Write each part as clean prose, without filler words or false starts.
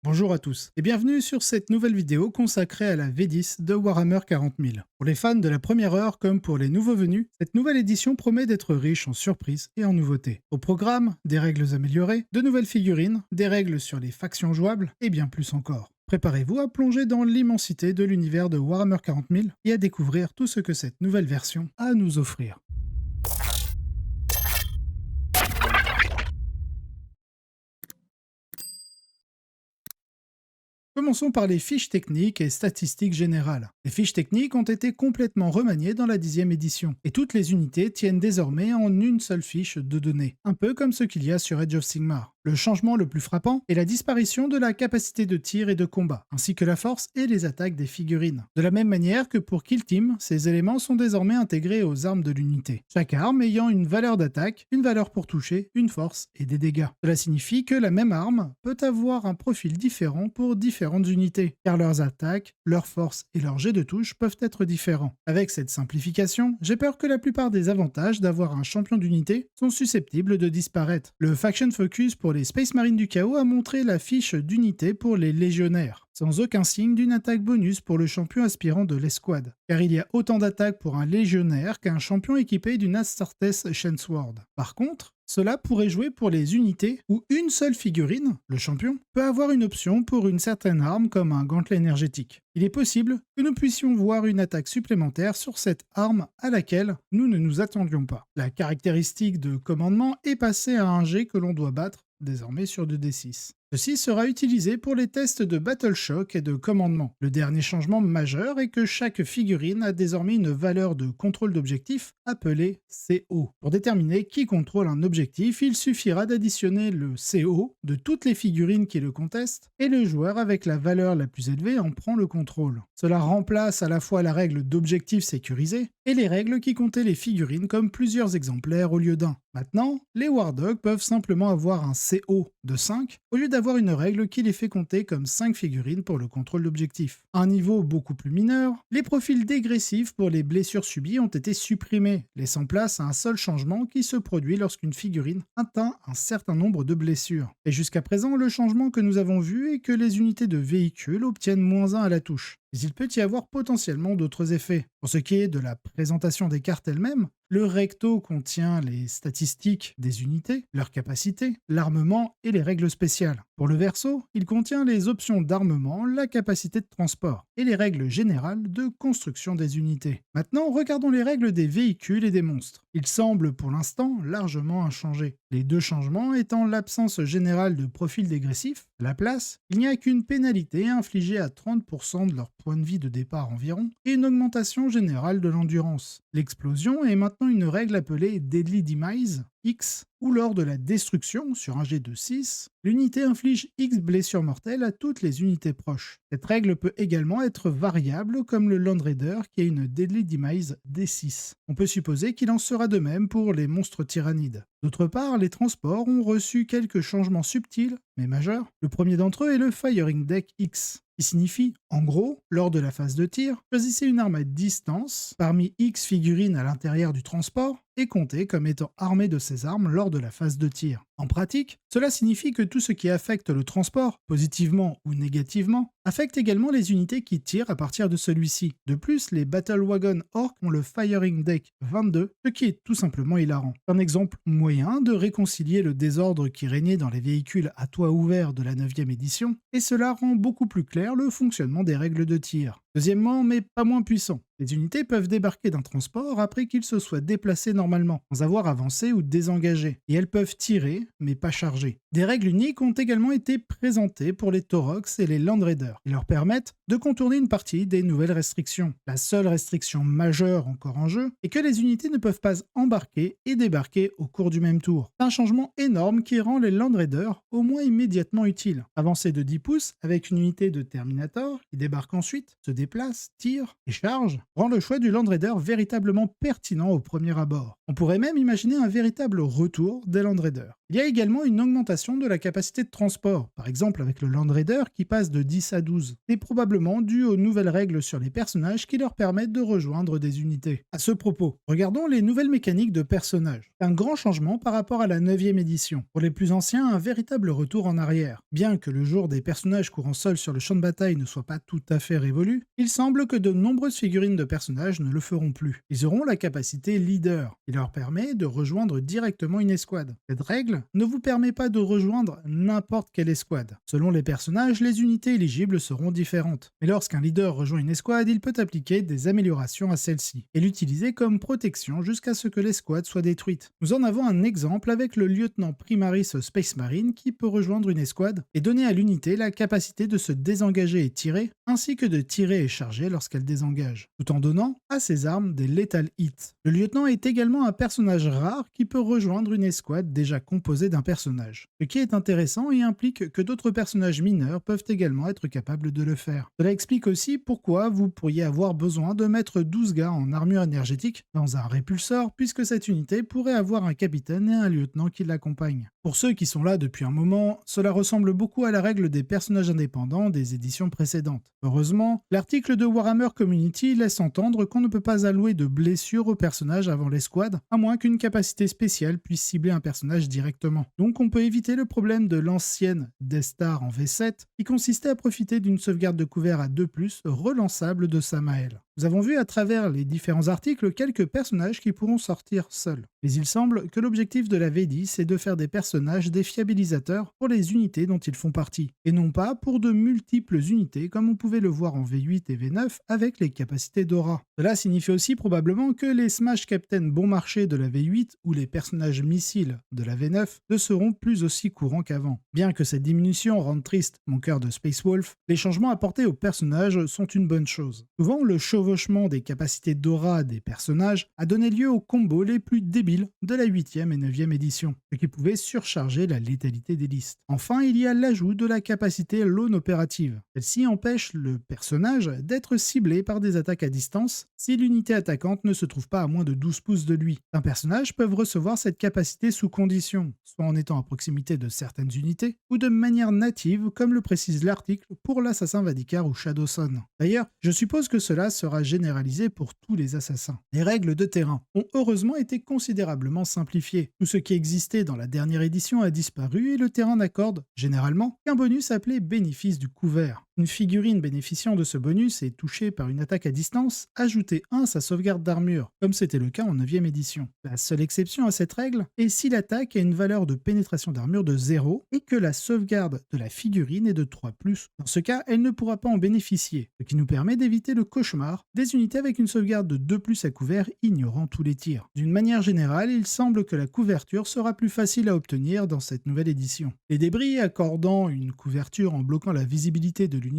Bonjour à tous et bienvenue sur cette nouvelle vidéo consacrée à la V10 de Warhammer 40 000. Pour les fans de la première heure comme pour les nouveaux venus, cette nouvelle édition promet d'être riche en surprises et en nouveautés. Au programme, des règles améliorées, de nouvelles figurines, des règles sur les factions jouables et bien plus encore. Préparez-vous à plonger dans l'immensité de l'univers de Warhammer 40 000 et à découvrir tout ce que cette nouvelle version a à nous offrir. Commençons par les fiches techniques et statistiques générales. Les fiches techniques ont été complètement remaniées dans la 10e édition, et toutes les unités tiennent désormais en une seule fiche de données, un peu comme ce qu'il y a sur Age of Sigmar. Le changement le plus frappant est la disparition de la capacité de tir et de combat, ainsi que la force et les attaques des figurines. De la même manière que pour Kill Team, ces éléments sont désormais intégrés aux armes de l'unité. Chaque arme ayant une valeur d'attaque, une valeur pour toucher, une force et des dégâts. Cela signifie que la même arme peut avoir un profil différent pour différentes unités, car leurs attaques, leurs forces et leurs jets de touche peuvent être différents. Avec cette simplification, j'ai peur que la plupart des avantages d'avoir un champion d'unité sont susceptibles de disparaître. Le Faction Focus pour les Space Marines du Chaos a montré la fiche d'unité pour les légionnaires, sans aucun signe d'une attaque bonus pour le champion aspirant de l'escouade, car il y a autant d'attaques pour un légionnaire qu'un champion équipé d'une Astartes Chainsword. Par contre, cela pourrait jouer pour les unités où une seule figurine, le champion, peut avoir une option pour une certaine arme comme un gantelet énergétique. Il est possible que nous puissions voir une attaque supplémentaire sur cette arme à laquelle nous ne nous attendions pas. La caractéristique de commandement est passée à un jet que l'on doit battre désormais sur 2d6. Ceci sera utilisé pour les tests de Battle Shock et de commandement. Le dernier changement majeur est que chaque figurine a désormais une valeur de contrôle d'objectif appelée CO. Pour déterminer qui contrôle un objectif, il suffira d'additionner le CO de toutes les figurines qui le contestent et le joueur avec la valeur la plus élevée en prend le contrôle. Cela remplace à la fois la règle d'objectif sécurisé et les règles qui comptaient les figurines comme plusieurs exemplaires au lieu d'un. Maintenant, les War Dogs peuvent simplement avoir un CO de 5 au lieu d'avoir une règle qui les fait compter comme 5 figurines pour le contrôle d'objectif. À un niveau beaucoup plus mineur, les profils dégressifs pour les blessures subies ont été supprimés, laissant place à un seul changement qui se produit lorsqu'une figurine atteint un certain nombre de blessures. Et jusqu'à présent, le changement que nous avons vu est que les unités de véhicules obtiennent -1 à la touche. Mais il peut y avoir potentiellement d'autres effets. Pour ce qui est de la présentation des cartes elles-mêmes, le recto contient les statistiques des unités, leurs capacités, l'armement et les règles spéciales. Pour le verso, il contient les options d'armement, la capacité de transport et les règles générales de construction des unités. Maintenant, regardons les règles des véhicules et des monstres. Ils semblent pour l'instant largement inchangés. Les deux changements étant l'absence générale de profil dégressif. À la place, il n'y a qu'une pénalité infligée à 30% de leur point de vie de départ environ et une augmentation générale de l'endurance. L'explosion est maintenant une règle appelée Deadly Demise, X, où lors de la destruction sur un jet de 6, l'unité inflige X blessures mortelles à toutes les unités proches. Cette règle peut également être variable comme le Land Raider qui a une Deadly Demise D6. On peut supposer qu'il en sera de même pour les monstres tyrannides. D'autre part, les transports ont reçu quelques changements subtils, mais majeurs. Le premier d'entre eux est le Firing Deck X, qui signifie, en gros, lors de la phase de tir, choisissez une arme à distance parmi X figurines à l'intérieur du transport et comptez comme étant armé de ces armes lors de la phase de tir. En pratique, cela signifie que tout ce qui affecte le transport, positivement ou négativement, affecte également les unités qui tirent à partir de celui-ci. De plus, les Battle Wagon Orc ont le Firing Deck 22, ce qui est tout simplement hilarant. Un exemple moyen de réconcilier le désordre qui régnait dans les véhicules à toit ouvert de la 9e édition, et cela rend beaucoup plus clair le fonctionnement des règles de tir. Deuxièmement, mais pas moins puissant, les unités peuvent débarquer d'un transport après qu'ils se soient déplacés normalement, sans avoir avancé ou désengagé, et elles peuvent tirer, mais pas charger. Des règles uniques ont également été présentées pour les Taurox et les Land Raiders, et leur permettent de contourner une partie des nouvelles restrictions. La seule restriction majeure encore en jeu est que les unités ne peuvent pas embarquer et débarquer au cours du même tour. Un changement énorme qui rend les Land Raiders au moins immédiatement utiles. Avancer de 10 pouces avec une unité de Terminator qui débarque ensuite, se déplace, tire et charge, rend le choix du Land Raider véritablement pertinent au premier abord. On pourrait même imaginer un véritable retour des Land Raiders. Il y a également une augmentation de la capacité de transport, par exemple avec le Land Raider qui passe de 10 à 12. C'est probablement dû aux nouvelles règles sur les personnages qui leur permettent de rejoindre des unités. À ce propos, regardons les nouvelles mécaniques de personnages. Un grand changement par rapport à la 9e édition. Pour les plus anciens, un véritable retour en arrière. Bien que le jour des personnages courant seuls sur le champ de bataille ne soit pas tout à fait révolu, il semble que de nombreuses figurines de personnages ne le feront plus. Ils auront la capacité leader, qui leur permet de rejoindre directement une escouade. Cette règle ne vous permet pas de rejoindre n'importe quelle escouade. Selon les personnages, les unités éligibles seront différentes. Mais lorsqu'un leader rejoint une escouade, il peut appliquer des améliorations à celle-ci et l'utiliser comme protection jusqu'à ce que l'escouade soit détruite. Nous en avons un exemple avec le lieutenant Primaris Space Marine qui peut rejoindre une escouade et donner à l'unité la capacité de se désengager et tirer, ainsi que de tirer et charger lorsqu'elle désengage, tout en donnant à ses armes des lethal hits. Le lieutenant est également un personnage rare qui peut rejoindre une escouade déjà composée d'un personnage, ce qui est intéressant et implique que d'autres personnages mineurs peuvent également être capables de le faire. Cela explique aussi pourquoi vous pourriez avoir besoin de mettre 12 gars en armure énergétique dans un répulsor, puisque cette unité pourrait avoir un capitaine et un lieutenant qui l'accompagnent. Pour ceux qui sont là depuis un moment, cela ressemble beaucoup à la règle des personnages indépendants des éditions précédentes. Heureusement, l'article de Warhammer Community laisse entendre qu'on ne peut pas allouer de blessures au personnage avant l'escouade, à moins qu'une capacité spéciale puisse cibler un personnage directement. Donc on peut éviter le problème de l'ancienne Death Star en V7, qui consistait à profiter d'une sauvegarde de couvert à 2+, relançable de Samael. Nous avons vu à travers les différents articles quelques personnages qui pourront sortir seuls. Mais il semble que l'objectif de la V10 est de faire des personnages des fiabilisateurs pour les unités dont ils font partie, et non pas pour de multiples unités comme on pouvait le voir en V8 et V9 avec les capacités d'aura. Cela signifie aussi probablement que les Smash Captain bon marché de la V8 ou les personnages missiles de la V9 ne seront plus aussi courants qu'avant. Bien que cette diminution rende triste mon cœur de Space Wolf, les changements apportés aux personnages sont une bonne chose. Souvent, le chevauchement des capacités d'aura des personnages a donné lieu aux combos les plus débiles de la 8e et 9e édition, ce qui pouvait surcharger la létalité des listes. Enfin, il y a l'ajout de la capacité lone opérative. Celle-ci empêche le personnage d'être ciblé par des attaques à distance si l'unité attaquante ne se trouve pas à moins de 12 pouces de lui. Un personnage peut recevoir cette capacité sous condition, soit en étant à proximité de certaines unités, ou de manière native, comme le précise l'article pour l'assassin Vadicar ou Shadowson. D'ailleurs, je suppose que cela sera généralisé pour tous les assassins. Les règles de terrain ont heureusement été considérablement simplifiées. Tout ce qui existait dans la dernière édition a disparu et le terrain n'accorde, généralement, qu'un bonus appelé bénéfice du couvert. Une figurine bénéficiant de ce bonus est touchée par une attaque à distance, ajoutez 1 à sa sauvegarde d'armure, comme c'était le cas en 9e édition. La seule exception à cette règle est si l'attaque a une valeur de pénétration d'armure de 0 et que la sauvegarde de la figurine est de 3+. Dans ce cas, elle ne pourra pas en bénéficier, ce qui nous permet d'éviter le cauchemar des unités avec une sauvegarde de 2+ à couvert ignorant tous les tirs. D'une manière générale, il semble que la couverture sera plus facile à obtenir dans cette nouvelle édition. Les débris accordant une couverture en bloquant la visibilité de l'unité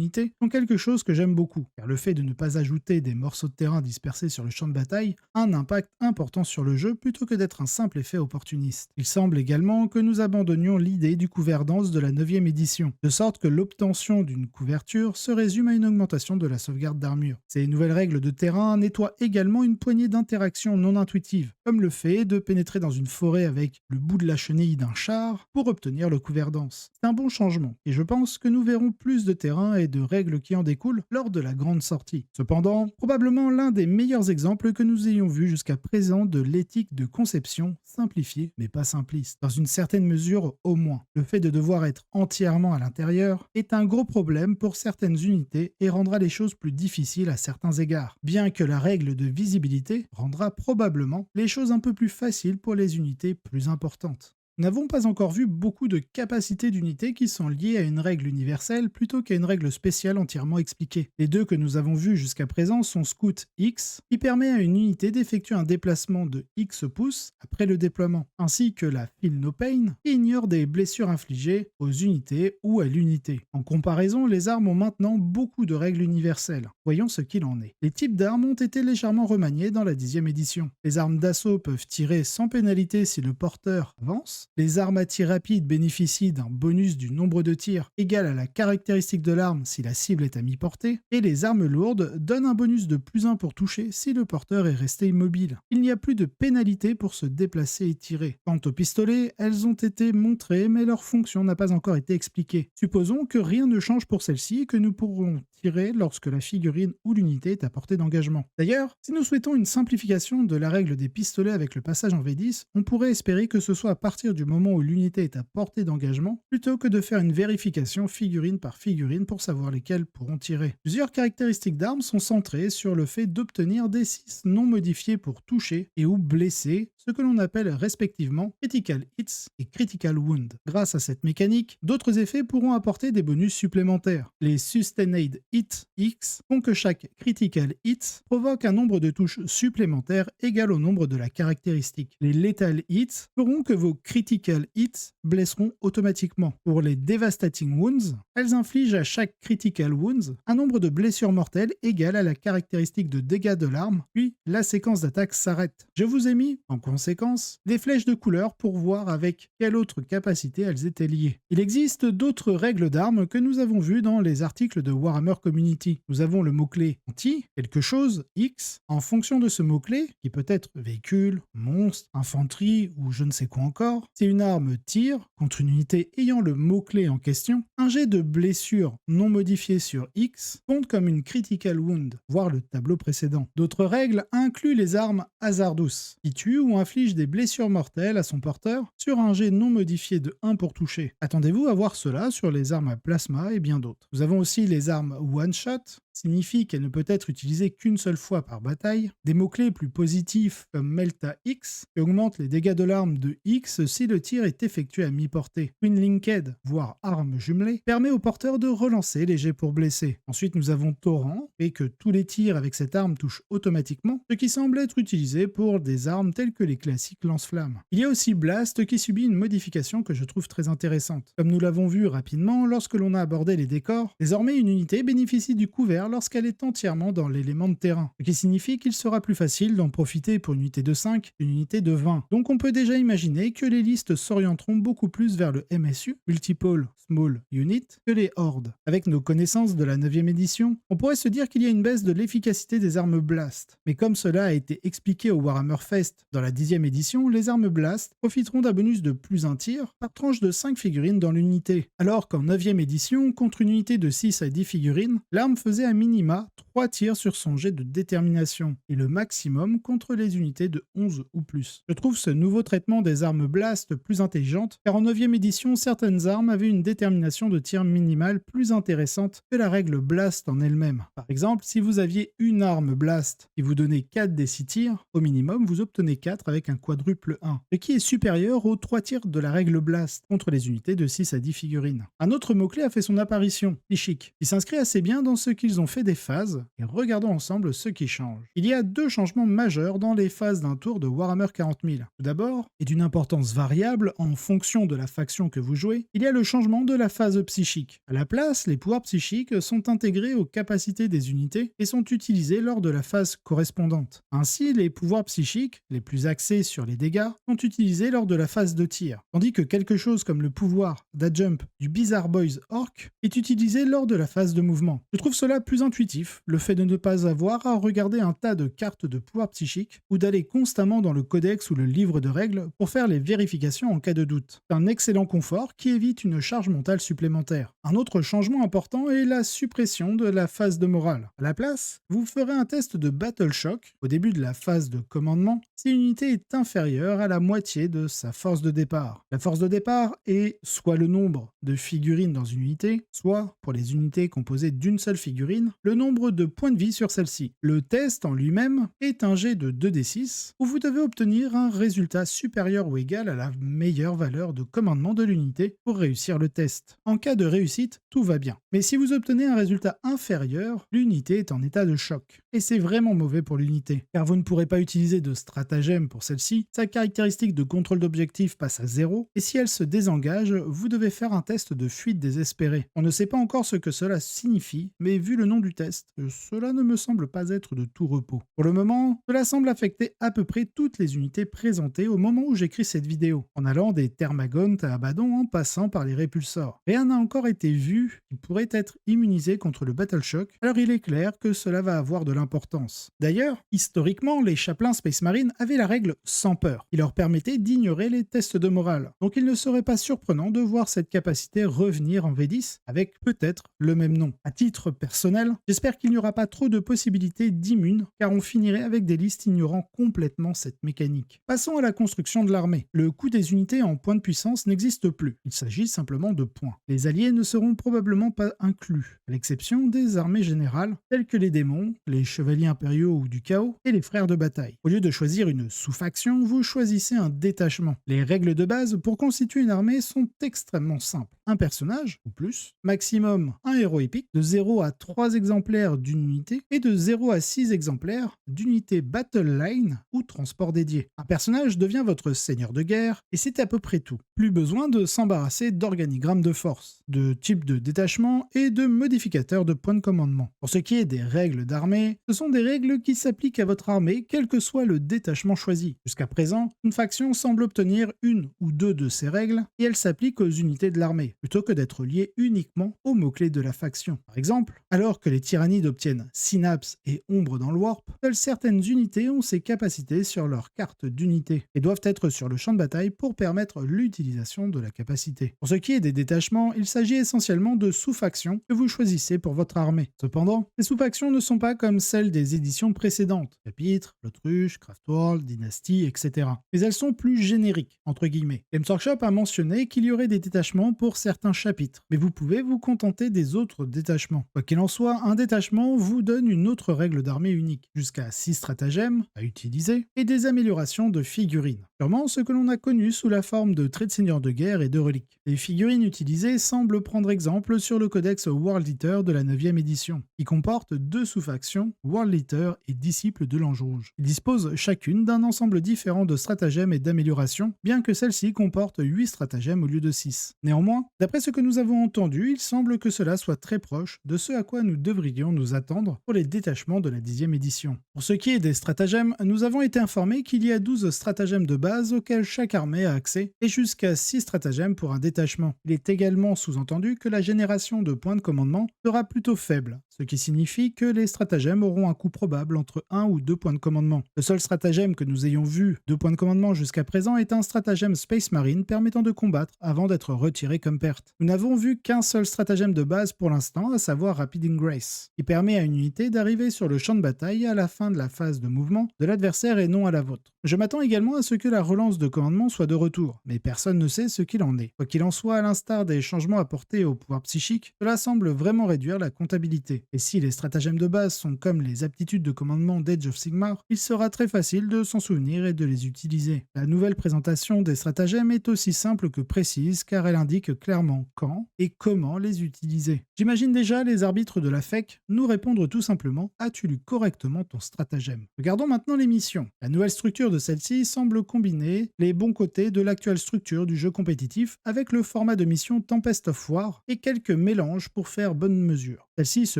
sont quelque chose que j'aime beaucoup, car le fait de ne pas ajouter des morceaux de terrain dispersés sur le champ de bataille a un impact important sur le jeu plutôt que d'être un simple effet opportuniste. Il semble également que nous abandonnions l'idée du couvert dense de la 9e édition, de sorte que l'obtention d'une couverture se résume à une augmentation de la sauvegarde d'armure. Ces nouvelles règles de terrain nettoient également une poignée d'interactions non intuitives, comme le fait de pénétrer dans une forêt avec le bout de la chenille d'un char pour obtenir le couvert dense. C'est un bon changement, et je pense que nous verrons plus de terrain et de règles qui en découlent lors de la grande sortie. Cependant, probablement l'un des meilleurs exemples que nous ayons vu jusqu'à présent de l'éthique de conception simplifiée mais pas simpliste. Dans une certaine mesure au moins, le fait de devoir être entièrement à l'intérieur est un gros problème pour certaines unités et rendra les choses plus difficiles à certains égards, bien que la règle de visibilité rendra probablement les choses un peu plus faciles pour les unités plus importantes. Nous n'avons pas encore vu beaucoup de capacités d'unités qui sont liées à une règle universelle plutôt qu'à une règle spéciale entièrement expliquée. Les deux que nous avons vus jusqu'à présent sont Scout X, qui permet à une unité d'effectuer un déplacement de X pouces après le déploiement, ainsi que la Feel No Pain, qui ignore des blessures infligées aux unités ou à l'unité. En comparaison, les armes ont maintenant beaucoup de règles universelles. Voyons ce qu'il en est. Les types d'armes ont été légèrement remaniés dans la 10e édition. Les armes d'assaut peuvent tirer sans pénalité si le porteur avance, force. Les armes à tir rapide bénéficient d'un bonus du nombre de tirs égal à la caractéristique de l'arme si la cible est à mi-portée, et les armes lourdes donnent un bonus de +1 pour toucher si le porteur est resté immobile. Il n'y a plus de pénalité pour se déplacer et tirer. Quant aux pistolets, elles ont été montrées mais leur fonction n'a pas encore été expliquée. Supposons que rien ne change pour celle-ci et que nous pourrons tirer lorsque la figurine ou l'unité est à portée d'engagement. D'ailleurs, si nous souhaitons une simplification de la règle des pistolets avec le passage en V10, on pourrait espérer que ce soit à partir du moment où l'unité est à portée d'engagement, plutôt que de faire une vérification figurine par figurine pour savoir lesquelles pourront tirer. Plusieurs caractéristiques d'armes sont centrées sur le fait d'obtenir des 6 non modifiés pour toucher et ou blesser, ce que l'on appelle respectivement Critical Hits et Critical Wound. Grâce à cette mécanique, d'autres effets pourront apporter des bonus supplémentaires. Les Sustained Hit X font que chaque Critical Hit provoque un nombre de touches supplémentaires égal au nombre de la caractéristique. Les Lethal Hits feront que vos Critical Hits blesseront automatiquement. Pour les Devastating Wounds, elles infligent à chaque Critical Wounds un nombre de blessures mortelles égal à la caractéristique de dégâts de l'arme, puis la séquence d'attaque s'arrête. Je vous ai mis, en conséquence, des flèches de couleur pour voir avec quelle autre capacité elles étaient liées. Il existe d'autres règles d'armes que nous avons vues dans les articles de Warhammer Community. Nous avons le mot-clé anti, quelque chose, X. En fonction de ce mot-clé, qui peut être véhicule, monstre, infanterie ou je ne sais quoi encore, si une arme tire contre une unité ayant le mot-clé en question, un jet de blessure non modifié sur X compte comme une critical wound, voire le tableau précédent. D'autres règles incluent les armes hasardous, qui tuent ou infligent des blessures mortelles à son porteur sur un jet non modifié de 1 pour toucher. Attendez-vous à voir cela sur les armes à plasma et bien d'autres. Nous avons aussi les armes one-shot, signifie qu'elle ne peut être utilisée qu'une seule fois par bataille, des mots-clés plus positifs comme Melta X, qui augmentent les dégâts de l'arme de X si le tir est effectué à mi-portée. Twin Linked, voire arme jumelée, permet au porteur de relancer les jets pour blesser. Ensuite nous avons Torrent, et que tous les tirs avec cette arme touchent automatiquement, ce qui semble être utilisé pour des armes telles que les classiques lance-flammes. Il y a aussi Blast qui subit une modification que je trouve très intéressante. Comme nous l'avons vu rapidement lorsque l'on a abordé les décors, désormais une unité bénéficie du couvert lorsqu'elle est entièrement dans l'élément de terrain, ce qui signifie qu'il sera plus facile d'en profiter pour une unité de 5 qu'une unité de 20. Donc on peut déjà imaginer que les listes s'orienteront beaucoup plus vers le MSU, Multiple Small Unit, que les hordes. Avec nos connaissances de la 9e édition, on pourrait se dire qu'il y a une baisse de l'efficacité des armes Blast. Mais comme cela a été expliqué au Warhammer Fest dans la 10e édition, les armes Blast profiteront d'un bonus de plus 1 tir par tranche de 5 figurines dans l'unité. Alors qu'en 9e édition, contre une unité de 6 à 10 figurines, l'arme faisait à minima 3 tirs sur son jet de détermination, et le maximum contre les unités de 11 ou plus. Je trouve ce nouveau traitement des armes Blast plus intelligente, car en 9e édition, certaines armes avaient une détermination de tir minimale plus intéressante que la règle Blast en elle-même. Par exemple, si vous aviez une arme Blast qui vous donnait 4 des 6 tirs, au minimum vous obtenez 4 avec un quadruple 1, ce qui est supérieur aux 3 tirs de la règle Blast contre les unités de 6 à 10 figurines. Un autre mot-clé a fait son apparition, Psychic, qui s'inscrit assez bien dans ce qu'ils ont fait des phases, et regardons ensemble ce qui change. Il y a 2 changements majeurs dans les phases d'un tour de Warhammer 40 000. Tout d'abord, et d'une importance variable en fonction de la faction que vous jouez, il y a le changement de la phase psychique. À la place, les pouvoirs psychiques sont intégrés aux capacités des unités et sont utilisés lors de la phase correspondante. Ainsi, les pouvoirs psychiques, les plus axés sur les dégâts, sont utilisés lors de la phase de tir, tandis que quelque chose comme le pouvoir d'Adjump du Bizarre Boys Orc est utilisé lors de la phase de mouvement. Je trouve cela plus intuitif, le fait de ne pas avoir à regarder un tas de cartes de pouvoir psychique ou d'aller constamment dans le codex ou le livre de règles pour faire les vérifications en cas de doute. C'est un excellent confort qui évite une charge mentale supplémentaire. Un autre changement important est la suppression de la phase de morale. À la place, vous ferez un test de Battle Shock au début de la phase de commandement si une unité est inférieure à la moitié de sa force de départ. La force de départ est soit le nombre de figurines dans une unité, soit, pour les unités composées d'une seule figurine, le nombre de points de vie sur celle-ci. Le test en lui-même est un jet de 2d6 où vous devez obtenir un résultat supérieur ou égal à la meilleure valeur de commandement de l'unité pour réussir le test. En cas de réussite, tout va bien. Mais si vous obtenez un résultat inférieur, l'unité est en état de choc. Et c'est vraiment mauvais pour l'unité, car vous ne pourrez pas utiliser de stratagème pour celle-ci, sa caractéristique de contrôle d'objectif passe à 0, et si elle se désengage, vous devez faire un test de fuite désespérée. On ne sait pas encore ce que cela signifie, mais vu le nom du test, cela ne me semble pas être de tout repos. Pour le moment, cela semble affecter à peu près toutes les unités présentées au moment où j'écris cette vidéo, en allant des Thermagant à Abaddon en passant par les Répulsors. Rien n'a encore été vu qui pourrait être immunisé contre le Battle Shock, alors il est clair que cela va avoir de l'importance. D'ailleurs, historiquement, les chapelains Space Marine avaient la règle sans peur, qui leur permettait d'ignorer les tests de morale. Donc il ne serait pas surprenant de voir cette capacité revenir en V10 avec peut-être le même nom. À titre personnel, j'espère qu'il n'y aura pas trop de possibilités d'immunes, car on finirait avec des listes ignorant complètement cette mécanique. Passons à la construction de l'armée. Le coût des unités en points de puissance n'existe plus, il s'agit simplement de points. Les alliés ne seront probablement pas inclus, à l'exception des armées générales, telles que les démons, les chevaliers impériaux ou du chaos, et les frères de bataille. Au lieu de choisir une sous-faction, vous choisissez un détachement. Les règles de base pour constituer une armée sont extrêmement simples. Un personnage, ou plus, maximum un héros épique, de 0 à 3 exemplaires d'une unité, et de 0 à 6 exemplaires d'unités Battle Line ou transport dédié. Un personnage devient votre seigneur de guerre, et c'est à peu près tout. Plus besoin de s'embarrasser d'organigrammes de force, de types de détachement et de modificateurs de points de commandement. Pour ce qui est des règles d'armée, ce sont des règles qui s'appliquent à votre armée quel que soit le détachement choisi. Jusqu'à présent, une faction semble obtenir une ou deux de ces règles, et elles s'appliquent aux unités de l'armée, plutôt que d'être liées uniquement aux mots-clés de la faction. Par exemple, alors que les tyrannides obtiennent Synapse et Ombre dans le Warp, seules certaines unités ont ces capacités sur leur carte d'unité, et doivent être sur le champ de bataille pour permettre l'utilisation de la capacité. Pour ce qui est des détachements, il s'agit essentiellement de sous-factions que vous choisissez pour votre armée. Cependant, ces sous-factions ne sont pas comme celles des éditions précédentes, Chapitre, L'Autruche, Craftworld, Dynasty, etc. Mais elles sont plus génériques, entre guillemets. Games Workshop a mentionné qu'il y aurait des détachements pour certains chapitres, mais vous pouvez vous contenter des autres détachements. Quoi qu'il en soit, un détachement vous donne une autre règle d'armée unique, jusqu'à 6 stratagèmes à utiliser, et des améliorations de figurines. Purement ce que l'on a connu sous la forme de traits de seigneur de guerre et de reliques. Les figurines utilisées semblent prendre exemple sur le codex World Eater de la 9e édition, qui comporte deux sous-factions, World Eater et Disciples de l'Ange Rouge. Ils disposent chacune d'un ensemble différent de stratagèmes et d'améliorations, bien que celle-ci comporte 8 stratagèmes au lieu de 6. Néanmoins, d'après ce que nous avons entendu, il semble que cela soit très proche de ce à quoi nous devrions nous attendre pour les détachements de la 10e édition. Pour ce qui est des stratagèmes, nous avons été informés qu'il y a 12 stratagèmes de base auxquels chaque armée a accès, et jusqu'à 6 stratagèmes pour un détachement. Il est également sous-entendu que la génération de points de commandement sera plutôt faible, ce qui signifie que les stratagèmes auront un coût probable entre 1 ou 2 points de commandement. Le seul stratagème que nous ayons vu de points de commandement jusqu'à présent est un stratagème Space Marine permettant de combattre avant d'être retiré comme perte. Nous n'avons vu qu'un seul stratagème de base pour l'instant, à savoir Rapid Ingrace, qui permet à une unité d'arriver sur le champ de bataille à la fin de la phase de mouvement de l'adversaire et non à la vôtre. Je m'attends également à ce que la relance de commandement soit de retour, mais personne ne sait ce qu'il en est. Quoi qu'il en soit, à l'instar des changements apportés au pouvoir psychique, cela semble vraiment réduire la comptabilité. Et si les stratagèmes de base sont comme les aptitudes de commandement d'Age of Sigmar, il sera très facile de s'en souvenir et de les utiliser. La nouvelle présentation des stratagèmes est aussi simple que précise car elle indique clairement quand et comment les utiliser. J'imagine déjà les arbitres de la FEC nous répondre tout simplement: as-tu lu correctement ton stratagème? Regardons maintenant les missions. La nouvelle structure de celle-ci semble combiner les bons côtés de l'actuelle structure du jeu compétitif avec le format de mission Tempest of War et quelques mélanges pour faire bonne mesure. Celle-ci se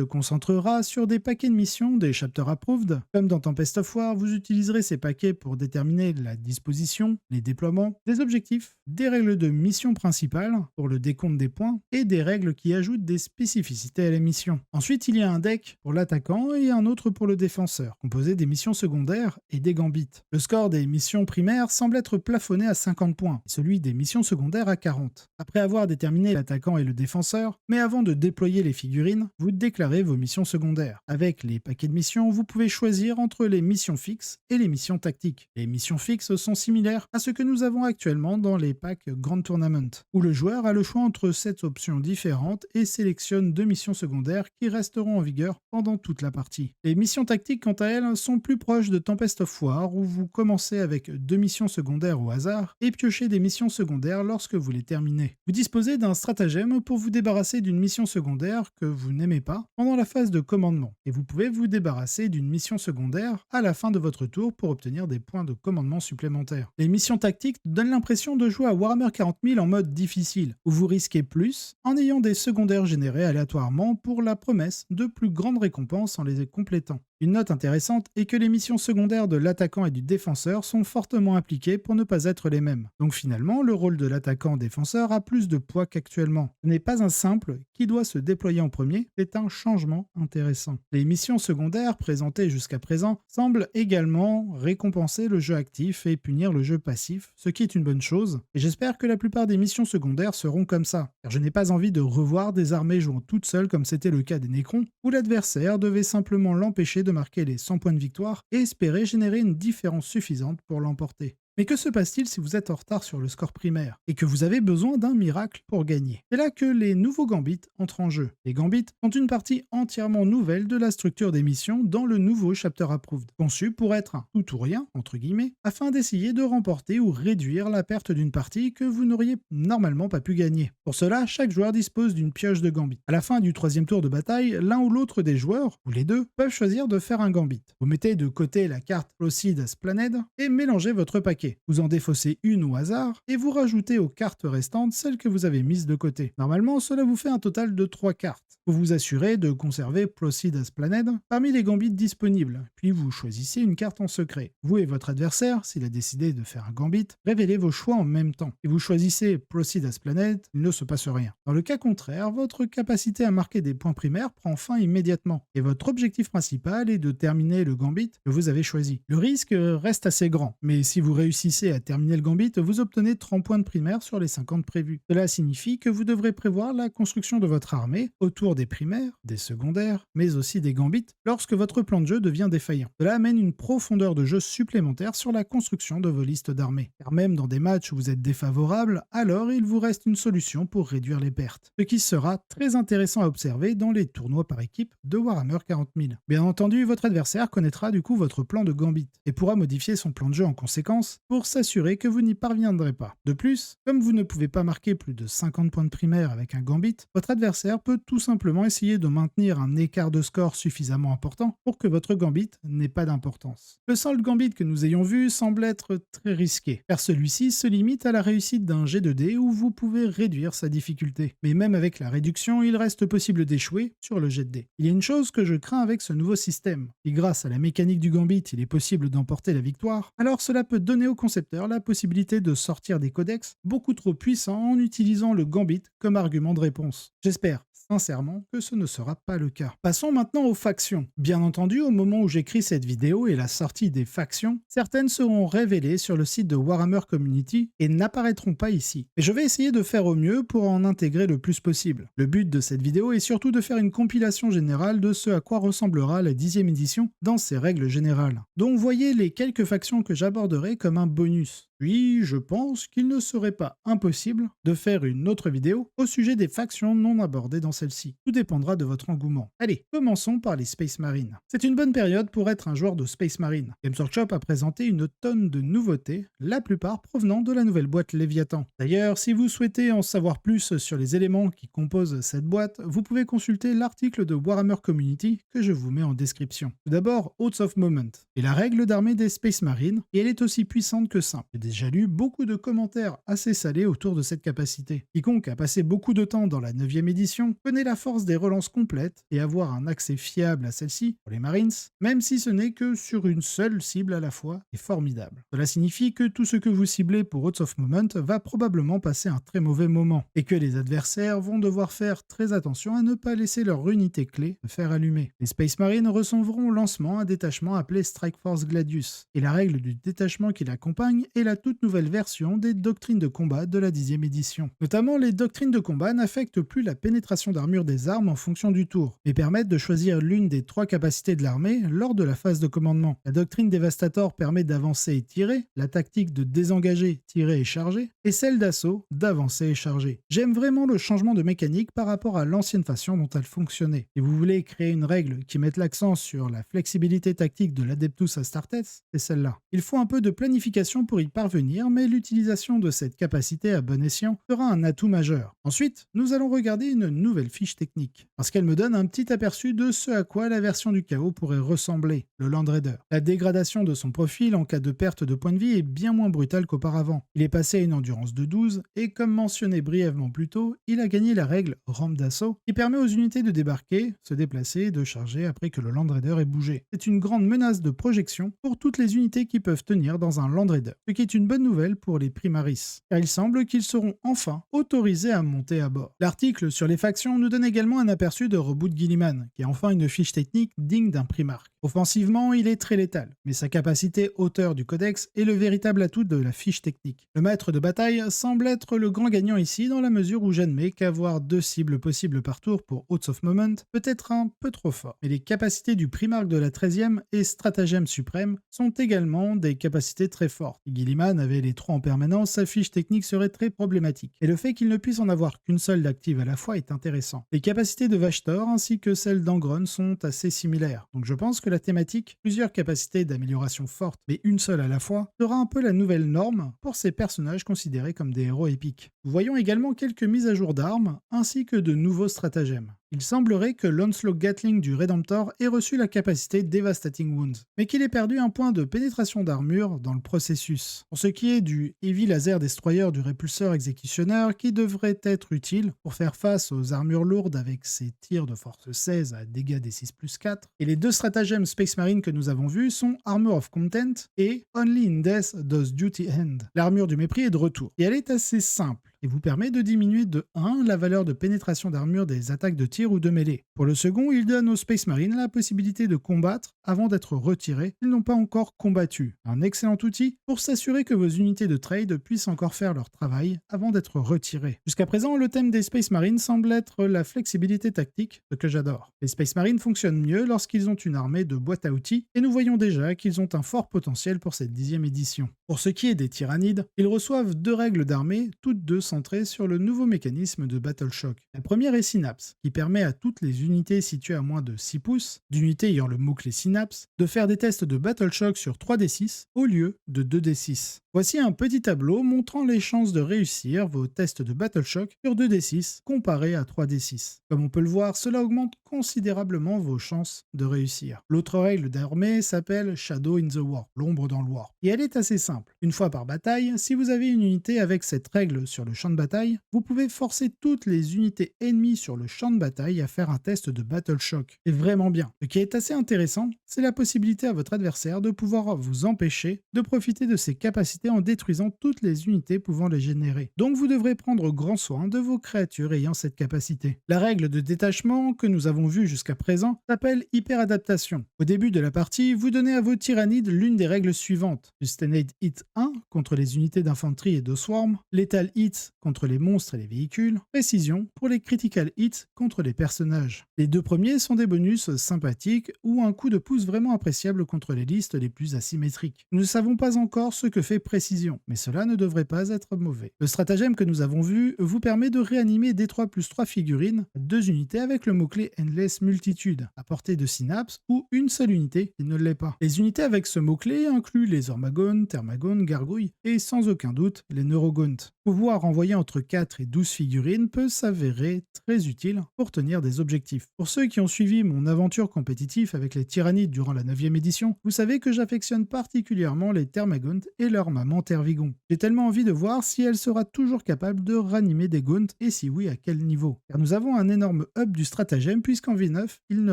concentrera sur des paquets de missions des Chapter Approved. Comme dans Tempest of War, vous utiliserez ces paquets pour déterminer la disposition, les déploiements, des objectifs, des règles de mission principale pour le décompte des points et des règles qui ajoutent des spécificités à la mission. Ensuite, il y a un deck pour l'attaquant et un autre pour le défenseur, composé des missions secondaires et des gambits. Le score des missions primaires semble être plafonné à 50 points, et celui des missions secondaires à 40. Après avoir déterminé l'attaquant et le défenseur, mais avant de déployer les figurines, vous déclarez vos missions secondaires. Avec les paquets de missions, vous pouvez choisir entre les missions fixes et les missions tactiques. Les missions fixes sont similaires à ce que nous avons actuellement dans les packs Grand Tournament, où le joueur a le choix entre 7 options différentes et sélectionne 2 missions secondaires qui resteront en vigueur pendant toute la partie. Les missions tactiques, quant à elles, sont plus proches de Tempest of War, où vous commencez avec 2 missions secondaires au hasard et piochez des missions secondaires lorsque vous les terminez. Vous disposez d'un stratagème pour vous débarrasser d'une mission secondaire que vous n'aimez pas pendant la phase de commandement, et vous pouvez vous débarrasser d'une mission secondaire à la fin de votre tour pour obtenir des points de commandement supplémentaires. Les missions tactiques donnent l'impression de jouer à Warhammer 40 000 en mode difficile, où vous risquez plus en ayant des secondaires générés aléatoirement pour la promesse promesse de plus grandes récompenses en les complétant. Une note intéressante est que les missions secondaires de l'attaquant et du défenseur sont fortement impliquées pour ne pas être les mêmes. Donc finalement, le rôle de l'attaquant-défenseur a plus de poids qu'actuellement. Ce n'est pas un simple qui doit se déployer en premier, c'est un changement intéressant. Les missions secondaires présentées jusqu'à présent semblent également récompenser le jeu actif et punir le jeu passif, ce qui est une bonne chose, et j'espère que la plupart des missions secondaires seront comme ça, car je n'ai pas envie de revoir des armées jouant toutes seules comme c'était le cas des Nécrons, où l'adversaire devait simplement l'empêcher de marquer les 100 points de victoire et espérer générer une différence suffisante pour l'emporter. Mais que se passe-t-il si vous êtes en retard sur le score primaire et que vous avez besoin d'un miracle pour gagner? C'est là que les nouveaux gambits entrent en jeu. Les gambits sont une partie entièrement nouvelle de la structure des missions dans le nouveau Chapter Approved, conçu pour être un tout ou rien, entre guillemets, afin d'essayer de remporter ou réduire la perte d'une partie que vous n'auriez normalement pas pu gagner. Pour cela, chaque joueur dispose d'une pioche de gambit. À la fin du troisième tour de bataille, l'un ou l'autre des joueurs, ou les deux, peuvent choisir de faire un gambit. Vous mettez de côté la carte Proceed as Planned et mélangez votre paquet. Vous en défaussez une au hasard et vous rajoutez aux cartes restantes celles que vous avez mises de côté. Normalement, cela vous fait un total de 3 cartes. Vous vous assurez de conserver Proceed as Planned parmi les gambits disponibles, puis vous choisissez une carte en secret. Vous et votre adversaire, s'il a décidé de faire un gambit, révélez vos choix en même temps. Si vous choisissez Proceed as Planned, il ne se passe rien. Dans le cas contraire, votre capacité à marquer des points primaires prend fin immédiatement, et votre objectif principal est de terminer le gambit que vous avez choisi. Le risque reste assez grand, mais si vous réussissez à terminer le gambit, vous obtenez 30 points de primaire sur les 50 prévus. Cela signifie que vous devrez prévoir la construction de votre armée autour des primaires, des secondaires, mais aussi des gambits lorsque votre plan de jeu devient défaillant. Cela amène une profondeur de jeu supplémentaire sur la construction de vos listes d'armées. Car même dans des matchs où vous êtes défavorable, alors il vous reste une solution pour réduire les pertes. Ce qui sera très intéressant à observer dans les tournois par équipe de Warhammer 40 000. Bien entendu, votre adversaire connaîtra du coup votre plan de gambit et pourra modifier son plan de jeu en conséquence pour s'assurer que vous n'y parviendrez pas. De plus, comme vous ne pouvez pas marquer plus de 50 points de primaire avec un gambit, votre adversaire peut tout simplement essayer de maintenir un écart de score suffisamment important pour que votre gambit n'ait pas d'importance. Le seul gambit que nous ayons vu semble être très risqué, car celui-ci se limite à la réussite d'un jet de dés où vous pouvez réduire sa difficulté. Mais même avec la réduction, il reste possible d'échouer sur le jet de dés. Il y a une chose que je crains avec ce nouveau système. Si grâce à la mécanique du gambit, il est possible d'emporter la victoire, alors cela peut donner au concepteur la possibilité de sortir des codex beaucoup trop puissants en utilisant le gambit comme argument de réponse. J'espère sincèrement que ce ne sera pas le cas. Passons maintenant aux factions. Bien entendu, au moment où j'écris cette vidéo et la sortie des factions, certaines seront révélées sur le site de Warhammer Community et n'apparaîtront pas ici. Mais je vais essayer de faire au mieux pour en intégrer le plus possible. Le but de cette vidéo est surtout de faire une compilation générale de ce à quoi ressemblera la 10e édition dans ses règles générales. Donc voyez les quelques factions que j'aborderai comme un bonus. Puis, je pense qu'il ne serait pas impossible de faire une autre vidéo au sujet des factions non abordées dans celle-ci. Tout dépendra de votre engouement. Allez, commençons par les Space Marines. C'est une bonne période pour être un joueur de Space Marine. Games Workshop a présenté une tonne de nouveautés, la plupart provenant de la nouvelle boîte Léviathan. D'ailleurs, si vous souhaitez en savoir plus sur les éléments qui composent cette boîte, vous pouvez consulter l'article de Warhammer Community que je vous mets en description. Tout d'abord, Oaths of Moment est la règle d'armée des Space Marines, et elle est aussi puissante que simple. J'ai lu beaucoup de commentaires assez salés autour de cette capacité. Quiconque a passé beaucoup de temps dans la 9e édition connaît la force des relances complètes et avoir un accès fiable à celle-ci, pour les Marines, même si ce n'est que sur une seule cible à la fois, est formidable. Cela signifie que tout ce que vous ciblez pour Oaths of Moment va probablement passer un très mauvais moment, et que les adversaires vont devoir faire très attention à ne pas laisser leur unité clé se faire allumer. Les Space Marines recevront au lancement un détachement appelé Strike Force Gladius, et la règle du détachement qui l'accompagne est la toute nouvelle version des doctrines de combat de la 10e édition. Notamment, les doctrines de combat n'affectent plus la pénétration d'armure des armes en fonction du tour, mais permettent de choisir l'une des 3 capacités de l'armée lors de la phase de commandement. La doctrine Dévastator permet d'avancer et tirer, la tactique de désengager, tirer et charger, et celle d'assaut, d'avancer et charger. J'aime vraiment le changement de mécanique par rapport à l'ancienne façon dont elle fonctionnait. Si vous voulez créer une règle qui mette l'accent sur la flexibilité tactique de l'Adeptus Astartes, c'est celle-là. Il faut un peu de planification pour y parvenir intervenir, mais l'utilisation de cette capacité à bon escient sera un atout majeur. Ensuite, nous allons regarder une nouvelle fiche technique, parce qu'elle me donne un petit aperçu de ce à quoi la version du chaos pourrait ressembler, le Land Raider. La dégradation de son profil en cas de perte de points de vie est bien moins brutale qu'auparavant. Il est passé à une endurance de 12, et comme mentionné brièvement plus tôt, il a gagné la règle rampe d'assaut, qui permet aux unités de débarquer, se déplacer et de charger après que le Land Raider ait bougé. C'est une grande menace de projection pour toutes les unités qui peuvent tenir dans un Land Raider, ce qui est une bonne nouvelle pour les Primaris, car il semble qu'ils seront enfin autorisés à monter à bord. L'article sur les factions nous donne également un aperçu de Reboot Guilliman, qui est enfin une fiche technique digne d'un Primarque. Offensivement, il est très létal, mais sa capacité hauteur du codex est le véritable atout de la fiche technique. Le maître de bataille semble être le grand gagnant ici dans la mesure où j'admets qu'avoir 2 cibles possibles par tour pour Oaths of Moment peut être un peu trop fort. Mais les capacités du Primarque de la 13e et Stratagème suprême sont également des capacités très fortes. Si Guilliman avait les 3 en permanence, sa fiche technique serait très problématique. Et le fait qu'il ne puisse en avoir qu'une seule d'active à la fois est intéressant. Les capacités de Vashtor ainsi que celles d'Angron sont assez similaires, donc je pense que la thématique, plusieurs capacités d'amélioration fortes mais une seule à la fois, sera un peu la nouvelle norme pour ces personnages considérés comme des héros épiques. Nous voyons également quelques mises à jour d'armes ainsi que de nouveaux stratagèmes. Il semblerait que l'Onslaught Gatling du Redemptor ait reçu la capacité Devastating Wounds, mais qu'il ait perdu un point de pénétration d'armure dans le processus. Pour ce qui est du Heavy Laser Destroyer du Répulseur Exécutionnaire, qui devrait être utile pour faire face aux armures lourdes avec ses tirs de force 16 à dégâts des 6+4, et les 2 stratagèmes Space Marine que nous avons vus sont Armor of Content et Only in Death Does Duty End. L'armure du mépris est de retour, et elle est assez simple, et vous permet de diminuer de 1 la valeur de pénétration d'armure des attaques de tir ou de mêlée. Pour le second, il donne aux Space Marines la possibilité de combattre avant d'être retirés s'ils n'ont pas encore combattu. Un excellent outil pour s'assurer que vos unités de trade puissent encore faire leur travail avant d'être retirés. Jusqu'à présent, le thème des Space Marines semble être la flexibilité tactique, ce que j'adore. Les Space Marines fonctionnent mieux lorsqu'ils ont une armée de boîtes à outils, et nous voyons déjà qu'ils ont un fort potentiel pour cette 10e édition. Pour ce qui est des Tyrannides, ils reçoivent 2 règles d'armée, toutes 2 centrées sur le nouveau mécanisme de Battle Shock. La première est Synapse, qui permet à toutes les unités situées à moins de 6 pouces, d'unités ayant le mot-clé Synapse, de faire des tests de Battle Shock sur 3d6 au lieu de 2d6. Voici un petit tableau montrant les chances de réussir vos tests de Battle Shock sur 2d6 comparé à 3d6. Comme on peut le voir, cela augmente considérablement vos chances de réussir. L'autre règle d'armée s'appelle Shadow in the War, l'ombre dans le War, et elle est assez simple. Une fois par bataille, si vous avez une unité avec cette règle sur le champ de bataille, vous pouvez forcer toutes les unités ennemies sur le champ de bataille à faire un test de Battle Shock. C'est vraiment bien. Ce qui est assez intéressant, c'est la possibilité à votre adversaire de pouvoir vous empêcher de profiter de ses capacités en détruisant toutes les unités pouvant les générer. Donc vous devrez prendre grand soin de vos créatures ayant cette capacité. La règle de détachement que nous avons vue jusqu'à présent s'appelle hyperadaptation. Au début de la partie, vous donnez à vos tyrannides l'une des règles suivantes: Sustained Hit 1 contre les unités d'infanterie et de swarm, Lethal Hit contre les monstres et les véhicules, Précision pour les Critical Hits contre les personnages. Les 2 premiers sont des bonus sympathiques ou un coup de pouce vraiment appréciable contre les listes les plus asymétriques. Nous ne savons pas encore ce que fait Précision, mais cela ne devrait pas être mauvais. Le stratagème que nous avons vu vous permet de réanimer D3+3 figurines à 2 unités avec le mot-clé Endless Multitude, à portée de Synapse, ou une seule unité qui ne l'est pas. Les unités avec ce mot-clé incluent les Ormagones, Thermagones, Gargouilles et sans aucun doute les Neurogontes. Pouvoir envoyer entre 4 et 12 figurines peut s'avérer très utile pour tenir des objectifs. Pour ceux qui ont suivi mon aventure compétitive avec les Tyrannides durant la 9e édition, vous savez que j'affectionne particulièrement les Thermagontes et leur maman Tervigon. J'ai tellement envie de voir si elle sera toujours capable de ranimer des Gaunts et si oui, à quel niveau. Car nous avons un énorme up du stratagème puisqu'en V9, il ne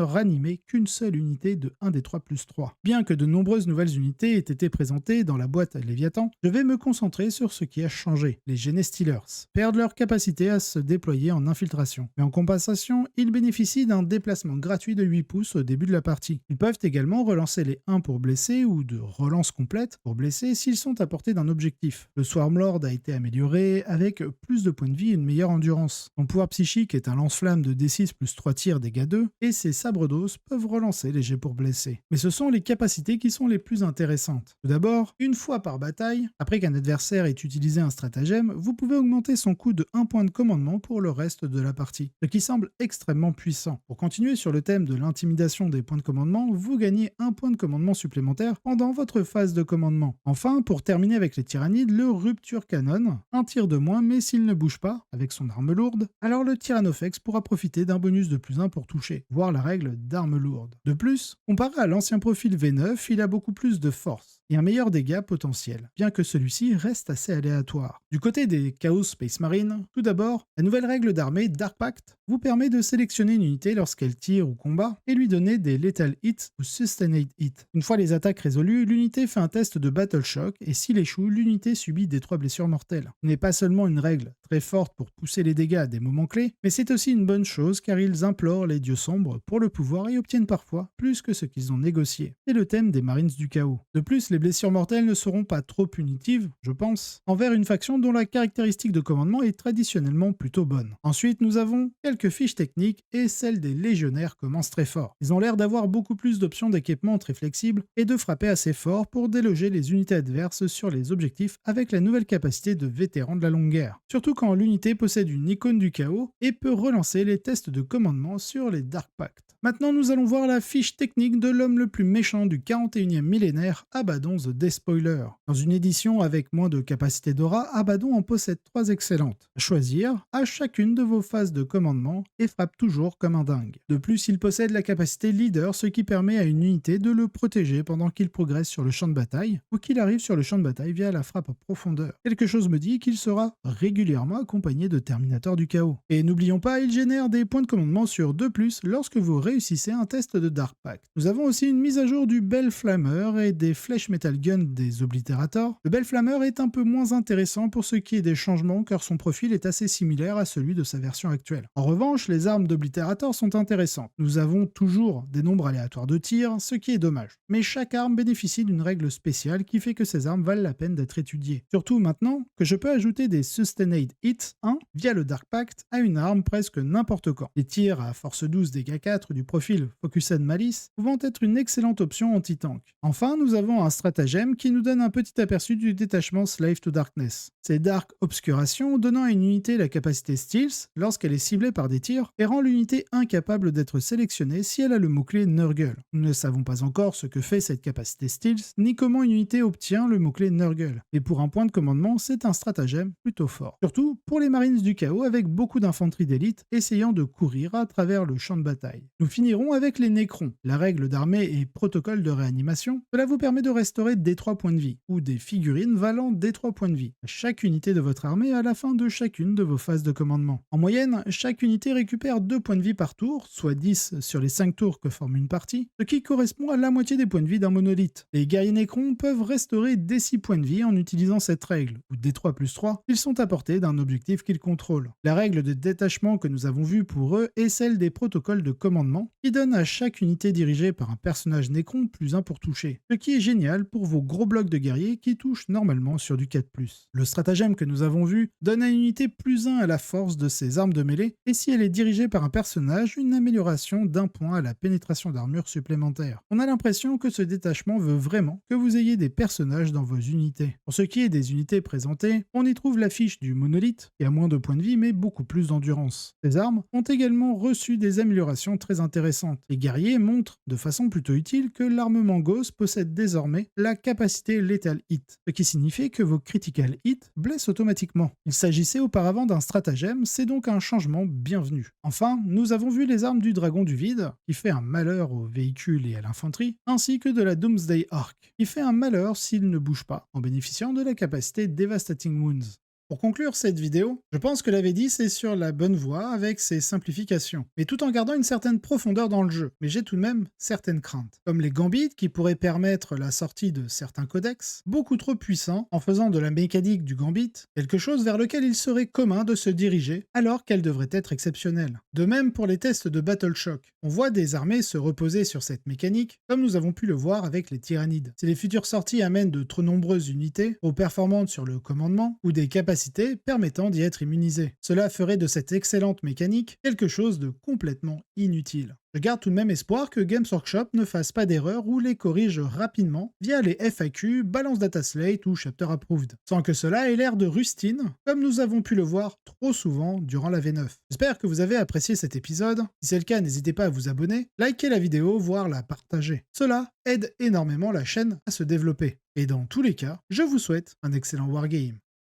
ranimait qu'une seule unité de 1d3+3. Bien que de nombreuses nouvelles unités aient été présentées dans la boîte Léviathan, je vais me concentrer sur ce qui a changé. Les Genestealers perdent leur capacité à se déployer en infiltration, mais en compensation, ils bénéficient d'un déplacement gratuit de 8 pouces au début de la partie. Ils peuvent également relancer les 1 pour blesser ou de relance complète pour blesser s'ils sont à portée d'un objectif. Le Swarmlord a été amélioré avec plus de points de vie et une meilleure endurance. Son pouvoir psychique est un lance-flamme de D6 plus 3 tirs dégâts 2 et ses sabres d'os peuvent relancer les jets pour blesser. Mais ce sont les capacités qui sont les plus intéressantes. Tout d'abord, une fois par bataille, après qu'un adversaire ait utilisé un stratagème, arme, vous pouvez augmenter son coût de 1 point de commandement pour le reste de la partie, ce qui semble extrêmement puissant. Pour continuer sur le thème de l'intimidation des points de commandement, vous gagnez 1 point de commandement supplémentaire pendant votre phase de commandement. Enfin, pour terminer avec les tyrannides, le Rupture Canon, un tir de moins, mais s'il ne bouge pas, avec son arme lourde, alors le Tyrannofex pourra profiter d'un bonus de +1 pour toucher, voire la règle d'arme lourde. De plus, comparé à l'ancien profil V9, il a beaucoup plus de force et un meilleur dégât potentiel, bien que celui-ci reste assez aléatoire. Du côté des Chaos Space Marine, tout d'abord, la nouvelle règle d'armée Dark Pact vous permet de sélectionner une unité lorsqu'elle tire ou combat et lui donner des Lethal Hits ou Sustained Hits. Une fois les attaques résolues, l'unité fait un test de Battle Shock et s'il échoue, l'unité subit des 3 blessures mortelles. Ce n'est pas seulement une règle très forte pour pousser les dégâts à des moments clés, mais c'est aussi une bonne chose car ils implorent les dieux sombres pour le pouvoir et obtiennent parfois plus que ce qu'ils ont négocié. C'est le thème des Marines du Chaos. De plus, les blessures mortelles ne seront pas trop punitives, je pense, envers une faction dont la caractéristique de commandement est traditionnellement plutôt bonne. Ensuite, nous avons quelques fiches techniques et celle des légionnaires commence très fort. Ils ont l'air d'avoir beaucoup plus d'options d'équipement très flexibles et de frapper assez fort pour déloger les unités adverses sur les objectifs avec la nouvelle capacité de vétéran de la longue guerre. Surtout quand l'unité possède une icône du chaos et peut relancer les tests de commandement sur les Dark Pact. Maintenant, nous allons voir la fiche technique de l'homme le plus méchant du 41e millénaire, Abaddon the Despoiler. Dans une édition avec moins de capacité d'aura, Abaddon en possède 3 excellentes. À choisir à chacune de vos phases de commandement et frappe toujours comme un dingue. De plus, il possède la capacité leader, ce qui permet à une unité de le protéger pendant qu'il progresse sur le champ de bataille ou qu'il arrive sur le champ de bataille via la frappe en profondeur. Quelque chose me dit qu'il sera régulièrement accompagné de Terminator du chaos. Et n'oublions pas, il génère des points de commandement sur 2+, lorsque vous réussissez un test de Dark Pact. Nous avons aussi une mise à jour du Bell Flammer et des flèches Metal Gun des Oblitérators. Le Bell Flammer est un peu moins intéressant pour ce qui est des changements car son profil est assez similaire à celui de sa version actuelle. En revanche, les armes d'Oblitérators sont intéressantes. Nous avons toujours des nombres aléatoires de tir, ce qui est dommage. Mais chaque arme bénéficie d'une règle spéciale qui fait que ces armes valent la peine d'être étudiées. Surtout maintenant que je peux ajouter des Sustained Hits 1 via le Dark Pact à une arme presque n'importe quand. Les tirs à force 12 dégâts 4 du profil Focus and Malice pouvant être une excellente option anti-tank. Enfin, nous avons un stratagème qui nous donne un petit aperçu du détachement Slave to Darkness. C'est Dark Obscuration donnant à une unité la capacité Stealth lorsqu'elle est ciblée par des tirs et rend l'unité incapable d'être sélectionnée si elle a le mot-clé Nurgle. Nous ne savons pas encore ce que fait cette capacité Stealth ni comment une unité obtient le mot-clé Nurgle. Mais pour un point de commandement, c'est un stratagème plutôt fort. Surtout pour les Marines du chaos avec beaucoup d'infanterie d'élite essayant de courir à travers le champ de bataille. Nous finirons avec les Nécrons. La règle d'armée et protocole de réanimation, cela vous permet de restaurer D3 points de vie, ou des figurines valant D3 points de vie, à chaque unité de votre armée à la fin de chacune de vos phases de commandement. En moyenne, chaque unité récupère 2 points de vie par tour, soit 10 sur les 5 tours que forme une partie, ce qui correspond à la moitié des points de vie d'un monolithe. Les guerriers Nécrons peuvent restaurer D6 points de vie en utilisant cette règle, ou D3+3, s'ils sont à portée d'un objectif qu'ils contrôlent. La règle de détachement que nous avons vue pour eux est celle des protocoles de commandement, qui donne à chaque unité dirigée par un personnage Nécron +1 pour toucher, ce qui est génial pour vos gros blocs de guerriers qui touchent normalement sur du 4+. Le stratagème que nous avons vu donne à une unité +1 à la force de ses armes de mêlée, et si elle est dirigée par un personnage, une amélioration d'1 point à la pénétration d'armure supplémentaire. On a l'impression que ce détachement veut vraiment que vous ayez des personnages dans vos unités. Pour ce qui est des unités présentées, on y trouve l'affiche du monolithe, qui a moins de points de vie mais beaucoup plus d'endurance. Ces armes ont également reçu des améliorations très intéressantes. Les guerriers montrent de façon plutôt utile que l'armement Gauss possède désormais la capacité Lethal Hit, ce qui signifie que vos Critical Hits blessent automatiquement. Il s'agissait auparavant d'un stratagème, c'est donc un changement bienvenu. Enfin, nous avons vu les armes du Dragon du Vide, qui fait un malheur aux véhicules et à l'infanterie, ainsi que de la Doomsday Arc, qui fait un malheur s'il ne bouge pas, en bénéficiant de la capacité Devastating Wounds. Pour conclure cette vidéo, je pense que la V10 est sur la bonne voie avec ses simplifications, mais tout en gardant une certaine profondeur dans le jeu. Mais j'ai tout de même certaines craintes, comme les gambits qui pourraient permettre la sortie de certains codex, beaucoup trop puissants en faisant de la mécanique du gambit quelque chose vers lequel il serait commun de se diriger alors qu'elle devrait être exceptionnelle. De même pour les tests de Battle Shock, on voit des armées se reposer sur cette mécanique, comme nous avons pu le voir avec les tyrannides. Si les futures sorties amènent de trop nombreuses unités, trop performantes sur le commandement, ou des capacités capacité permettant d'y être immunisé. Cela ferait de cette excellente mécanique quelque chose de complètement inutile. Je garde tout de même espoir que Games Workshop ne fasse pas d'erreur ou les corrige rapidement via les FAQ, Balance Data Slate ou Chapter Approved, sans que cela ait l'air de rustine, comme nous avons pu le voir trop souvent durant la V9. J'espère que vous avez apprécié cet épisode. Si c'est le cas, n'hésitez pas à vous abonner, liker la vidéo, voire la partager. Cela aide énormément la chaîne à se développer. Et dans tous les cas, je vous souhaite un excellent wargame.